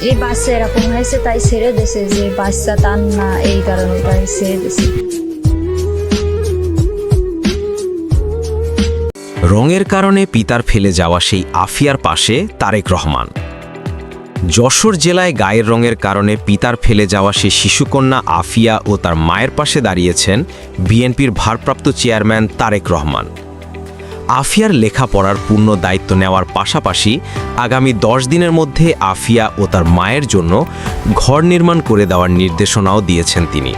এই বাচ্চা এরকম হয়েছে তাই ছেড়ে দিয়েছে, যে বাচ্চা তার না এই কারণে তাই ছেড়ে দিয়েছে। রঙের কারণে পিতার ফেলে যাওয়া সেই আফিয়ার পাশে তারেক রহমান। যশোর জেলায় গায়ের রঙের কারণে পিতার ফেলে যাওয়া সেই শিশুকন্যা আফিয়া ও তার মায়ের পাশে দাঁড়িয়েছেন বিএনপির ভারপ্রাপ্ত চেয়ারম্যান তারেক রহমান। আফিয়ার লেখাপড়ার পূর্ণ দায়িত্ব নেওয়ার পাশাপাশি আগামী 10 দিনের মধ্যে আফিয়া ও তার মায়ের জন্য ঘর নির্মাণ করে দেওয়ার নির্দেশনাও দিয়েছেন তিনি।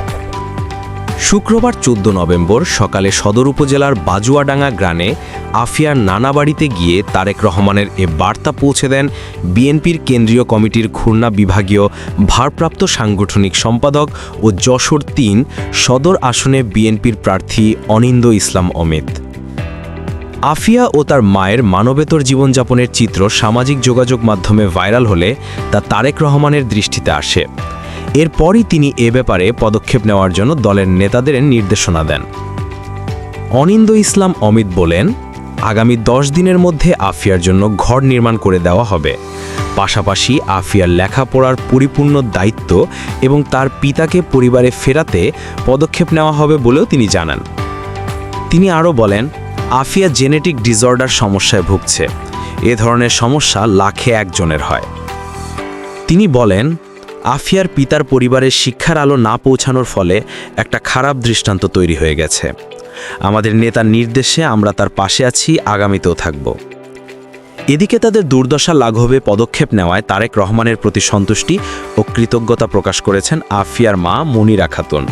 শুক্রবার 14 নভেম্বর সকালে সদর উপজেলার বাজুয়াডাঙ্গা গ্রামে আফিয়ার নানা বাড়িতে গিয়ে তারেক রহমানের এ বার্তা পৌঁছে দেন বিএনপির কেন্দ্রীয় কমিটির খুলনা বিভাগীয় ভারপ্রাপ্ত সাংগঠনিক সম্পাদক ও যশোর 3 সদর আসনে বিএনপির প্রার্থী অনিন্দ ইসলাম অমিত। আফিয়া ও তার মায়ের মানবেতর জীবনযাপনের চিত্র সামাজিক যোগাযোগ মাধ্যমে ভাইরাল হলে তা তারেক রহমানের দৃষ্টিতে আসে। এরপরই তিনি এ ব্যাপারে পদক্ষেপ নেওয়ার জন্য দলের নেতাদের নির্দেশনা দেন। অনিন্দ ইসলাম অমিত বলেন, আগামী 10 দিনের মধ্যে আফিয়ার জন্য ঘর নির্মাণ করে দেওয়া হবে। পাশাপাশি আফিয়ার লেখাপড়ার পরিপূর্ণ দায়িত্ব এবং তার পিতাকে পরিবারে ফেরাতে পদক্ষেপ নেওয়া হবে বলেও তিনি জানান। তিনি আরও বলেন, আফিয়া জেনেটিক ডিসঅর্ডার সমস্যায় ভুগছে। এ ধরনের সমস্যা লাখে একজনের হয়। তিনি বলেন, আফিয়ার পিতার পরিবারের শিক্ষার আলো না পৌঁছানোর ফলে একটা খারাপ দৃষ্টান্ত তৈরি হয়ে গেছে। আমাদের নেতার নির্দেশে আমরা তার পাশে আছি, আগামীতেও থাকব। এদিকে তাদের দুর্দশা লাঘবে পদক্ষেপ নেওয়ায় তারেক রহমানের প্রতি সন্তুষ্টি ও কৃতজ্ঞতা প্রকাশ করেছেন আফিয়ার মা মনিরা খাতুন।